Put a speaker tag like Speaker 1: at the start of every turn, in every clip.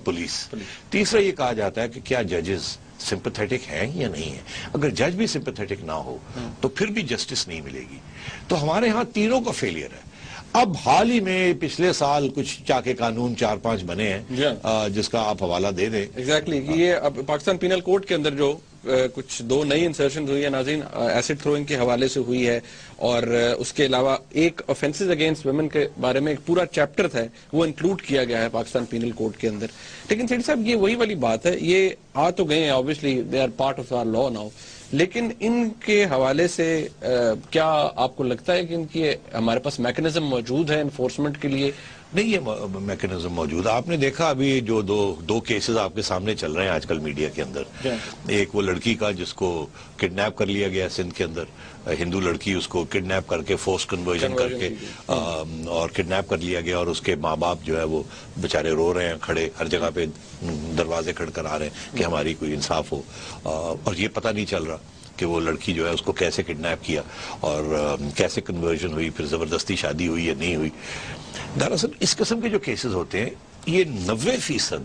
Speaker 1: Police. تیسرا یہ کہا جاتا ہے کہ کیا ججز سمپتھیٹک ہیں یا نہیں ہیں. اگر جج بھی سمپتھیٹک نہ ہو تو پھر بھی جسٹس نہیں ملے گی. تو ہمارے ہاں تینوں کا فیلئر ہے. اب حال ہی میں پچھلے سال کچھ چاکے قانون 4-5 بنے ہیں جس کا آپ حوالہ دے دیں.
Speaker 2: ایگزیکٹلی یہ اب پاکستان پینل کوڈ کے اندر جو کچھ 2 نئی انسرشن ہوئی ہے ناظرین، ایسڈ تھروئنگ کے حوالے سے ہوئی ہے، اور اس کے علاوہ ایک آفینسز اگینسٹ ویمن کے بارے میں ایک پورا چیپٹر تھا وہ انکلوڈ کیا گیا ہے پاکستان پینل کوڈ کے اندر. لیکن سیٹھی صاحب یہ وہی والی بات ہے، یہ آ تو گئے ہیں obviously they are part of our law now، لیکن ان کے حوالے سے کیا آپ کو لگتا ہے کہ ان کی ہمارے پاس میکنزم موجود ہے انفورسمنٹ کے لیے؟
Speaker 1: نہیں، یہ میکنزم موجود ہے. آپ نے دیکھا ابھی جو دو کیسز آپ کے سامنے چل رہے ہیں آج کل میڈیا کے اندر. ایک وہ لڑکی کا جس کو کڈنیپ کر لیا گیا سندھ کے اندر، ہندو لڑکی، اس کو کڈنیپ کر کے فورس کنورژن کر کے اور کڈنیپ کر لیا گیا، اور اس کے ماں باپ جو ہے وہ بیچارے رو رہے ہیں کھڑے، ہر جگہ پہ دروازے کھڑ کر آ رہے ہیں کہ ہماری کوئی انصاف ہو. اور یہ پتہ نہیں چل رہا کہ وہ لڑکی جو ہے اس کو کیسے کڈنیپ کیا اور کیسے کنورژن ہوئی، پھر زبردستی شادی ہوئی یا نہیں ہوئی. دراصل اس قسم کے جو کیسز ہوتے ہیں یہ 90%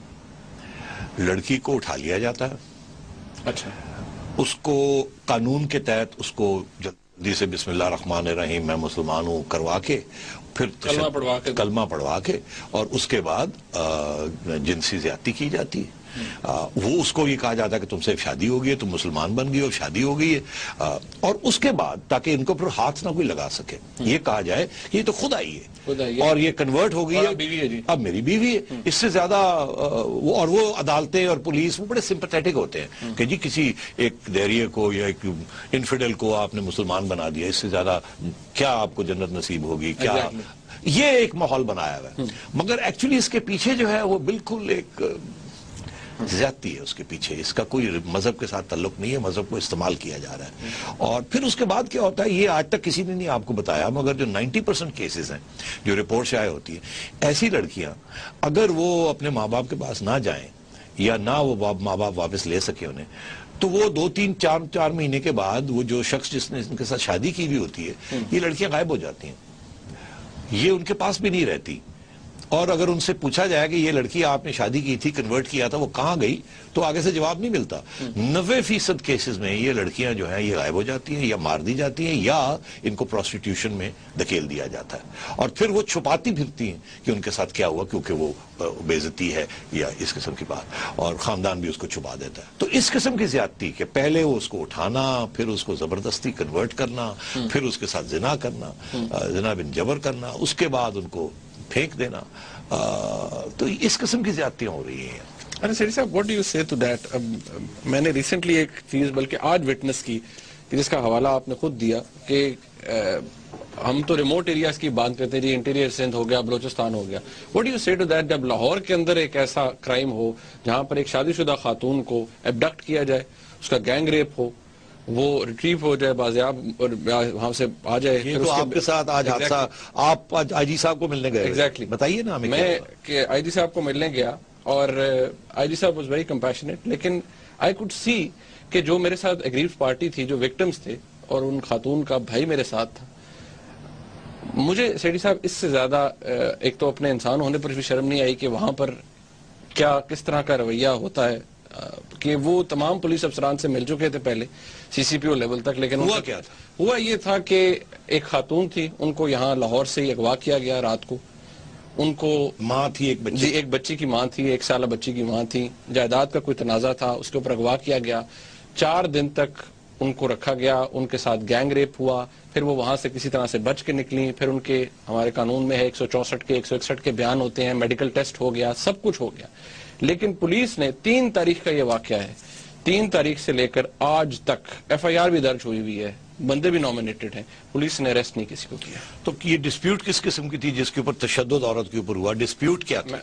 Speaker 1: لڑکی کو اٹھا لیا جاتا ہے.
Speaker 2: اچھا.
Speaker 1: اس کو قانون کے تحت اس کو جلدی سے بسم اللہ الرحمن الرحیم میں مسلمان ہوں کروا کے، پھر کلمہ پڑھوا کے اور اس کے بعد جنسی زیادتی کی جاتی ہے. وہ اس کو یہ کہا جاتا ہے کہ تم سے شادی ہو گئی ہے، تم مسلمان بن گئی اور شادی ہو گئی ہے، اور اس کے بعد تاکہ ان کو پھر ہاتھ نہ کوئی لگا سکے یہ کہا جائے یہ تو خود آئی ہے اور یہ کنورٹ ہو گئی ہے، اب میری بیوی ہے. اس سے زیادہ اور وہ عدالتیں اور پولیس وہ بڑے سمپتھیٹک ہوتے ہیں کہ جی کسی ایک دیریے کو یا ایک انفیڈل کو آپ نے مسلمان بنا دیا، اس سے زیادہ کیا آپ کو جنت نصیب ہوگی، کیا یہ ایک ماحول بنایا ہوا ہے. مگر ایکچولی اس کے پیچھے جو ہے وہ بالکل ایک زیادتی ہے. اس کے پیچھے اس کا کوئی مذہب کے ساتھ تعلق نہیں ہے، مذہب کو استعمال کیا جا رہا ہے. اور پھر اس کے بعد کیا ہوتا ہے یہ آج تک کسی نے نہیں آپ کو بتایا، مگر جو 90% کیسز ہیں جو رپورٹ شائع ہوتی ہے، ایسی لڑکیاں اگر وہ اپنے ماں باپ کے پاس نہ جائیں یا نہ وہ ماں باپ واپس لے سکے انہیں، تو وہ 2-3-4 مہینے کے بعد وہ جو شخص جس نے ان کے ساتھ شادی کی ہوئی ہوتی ہے یہ لڑکیاں غائب ہو جاتی ہیں، یہ ان کے پاس بھی نہیں رہتی. اور اگر ان سے پوچھا جائے کہ یہ لڑکی آپ نے شادی کی تھی، کنورٹ کیا تھا، وہ کہاں گئی، تو آگے سے جواب نہیں ملتا. 90% کیسز میں یہ لڑکیاں جو ہیں یہ غائب ہو جاتی ہیں یا مار دی جاتی ہیں یا ان کو پروسٹیٹیوشن میں دھکیل دیا جاتا ہے، اور پھر وہ چھپاتی پھرتی ہیں کہ ان کے ساتھ کیا ہوا، کیونکہ وہ بے عزتی ہے یا اس قسم کی بات، اور خاندان بھی اس کو چھپا دیتا ہے. تو اس قسم کی زیادتی کہ پہلے وہ اس کو اٹھانا، پھر اس کو زبردستی کنورٹ کرنا، پھر اس کے ساتھ زنا کرنا، زنا بن جبر کرنا، اس کے بعد ان کو پھینک دینا، تو اس قسم کی زیادتیاں ہو رہی ہیں.
Speaker 2: ارے سیٹھی صاحب what do you say to that؟ میں نے ریسنٹلی ایک چیز بلکہ آج وٹنس کی جس کا حوالہ آپ نے خود دیا کہ ہم تو ریموٹ ایریاز کی بات کرتے ہیں، جی انٹیریئر سندھ ہو گیا، بلوچستان ہو گیا. what do you say to that جب لاہور کے اندر ایک ایسا کرائم ہو جہاں پر ایک شادی شدہ خاتون کو ایبڈکٹ کیا جائے، اس کا گینگ ریپ ہو، وہ ریٹریو ہو جائے بازیاب اور وہاں سے آ جائے.
Speaker 1: یہ تو آپ کے ساتھ آج حادثہ، آپ آئی جی صاحب کو ملنے گئے.
Speaker 2: ایگزیکٹلی
Speaker 1: بتائیے نا ہمیں.
Speaker 2: میں کہ آئی جی صاحب کو ملنے گیا اور آئی جی صاحب واز ویری کمپیشنیٹ، لیکن آئی کوڈ سی کہ جو میرے ساتھ ایگریوڈ پارٹی تھی، جو وکٹمز تھے، اور ان خاتون کا بھائی میرے ساتھ تھا، مجھے سیٹھی صاحب اس سے زیادہ ایک تو اپنے انسان ہونے پر بھی شرم نہیں آئی کہ وہاں پر کیا کس طرح کا رویہ ہوتا ہے، کہ وہ تمام پولیس افسران سے مل چکے تھے پہلے سی سی پی او لیول تک، لیکن
Speaker 1: ہوا کیا تھا؟
Speaker 2: ہوا یہ تھا کہ ایک خاتون تھی، ان کو یہاں لاہور سے اغوا کیا گیا رات کو. ان کو
Speaker 1: ماں تھی، ایک بچی،
Speaker 2: ایک بچی کی ماں تھی، 1 سالہ بچی کی ماں تھی. جائیداد کا کوئی تنازع تھا، اس کے اوپر اغوا کیا گیا. 4 دن تک ان کو رکھا گیا، ان کے ساتھ گینگ ریپ ہوا. پھر وہ وہاں سے کسی طرح سے بچ کے نکلی. پھر ان کے ہمارے قانون میں ہے 164 کے 161 کے بیان ہوتے ہیں، میڈیکل ٹیسٹ ہو گیا، سب کچھ ہو گیا. لیکن پولیس نے 3 تاریخ کا یہ واقعہ ہے، 3 تاریخ سے لے کر آج تک ایف آئی آر بھی درج ہوئی ہوئی ہے، بندے بھی نامنیٹڈ ہیں، پولیس نے اریسٹ نہیں کسی کو کیا.
Speaker 1: تو یہ ڈسپیوٹ کس قسم کی تھی جس کے اوپر تشدد عورت کے اوپر ہوا؟ ڈسپیوٹ کیا تھا؟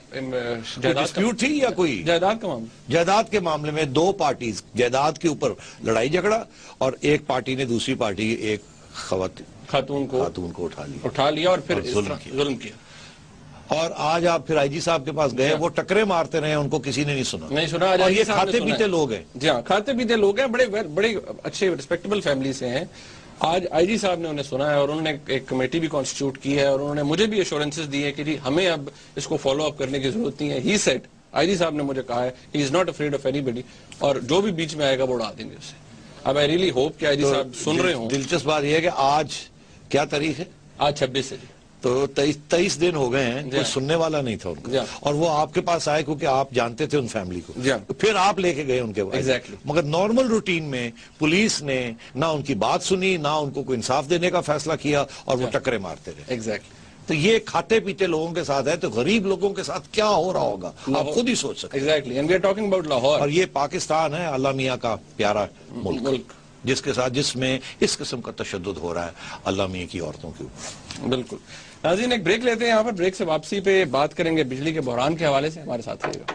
Speaker 1: ڈسپیوٹ تھی یا کوئی
Speaker 2: جائیداد کا معاملہ؟
Speaker 1: جائیداد کے معاملے میں 2 پارٹیز جائیداد کے اوپر لڑائی جھگڑا، اور ایک پارٹی نے دوسری پارٹی ایک خاتون کو
Speaker 2: اٹھا لیا اور پھر ظلم کیا.
Speaker 1: اور آج آپ پھر آئی جی صاحب کے پاس گئے، وہ ٹکرے مارتے رہے، ان کو کسی نے نہیں سنا.
Speaker 2: اور
Speaker 1: یہ کھاتے پیتے لوگ ہیں.
Speaker 2: جی ہاں، کھاتے پیتے لوگ ہیں، بڑے اچھے ریسپیکٹیبل فیملی سے ہیں. آج آئی جی صاحب نے انہیں سنا ہے اور انہوں نے ایک کمیٹی بھی کانسٹیٹیوٹ کی ہے، اور انہوں نے مجھے بھی ایشورنسز دی ہے کہ جی ہمیں اب اس کو فالو اپ کرنے کی ضرورت نہیں ہے. ہی سیڈ آئی جی صاحب نے مجھے کہا ہے he is not afraid of anybody, اور جو بھی بیچ میں آئے گا وہ اڑا دیں گے اسے. اب آئی ریئلی ہوپ کہ آئی جی صاحب سن رہے ہوں.
Speaker 1: دلچسپ بات یہ ہے کہ آج کیا تاریخ ہے؟
Speaker 2: آج 26 ہے.
Speaker 1: تو 23 دن ہو گئے ہیں, کوئی سننے والا نہیں تھا ان کا, اور وہ آپ کے پاس آئے کیونکہ آپ جانتے تھے ان فیملی کو, پھر آپ لے کے گئے ان کے پاس. مگر نارمل روٹین میں پولیس نے نہ ان کی بات سنی, نہ ان کو کوئی انصاف دینے کا فیصلہ کیا, اور وہ ٹکرے مارتے رہے. تو یہ کھاتے پیتے لوگوں کے ساتھ ہے, تو غریب لوگوں کے ساتھ کیا ہو رہا ہوگا آپ خود ہی سوچ سکتے ہیں. اور یہ پاکستان ہے اللہ میاں کا پیارا ملک, جس میں اس قسم کا تشدد ہو رہا ہے اللہ میاں کی عورتوں کے اوپر.
Speaker 2: بالکل. ناظرین ایک بریک لیتے ہیں, یہاں پر بریک سے واپسی پہ بات کریں گے بجلی کے بحران کے حوالے سے. ہمارے ساتھ رہیے گا.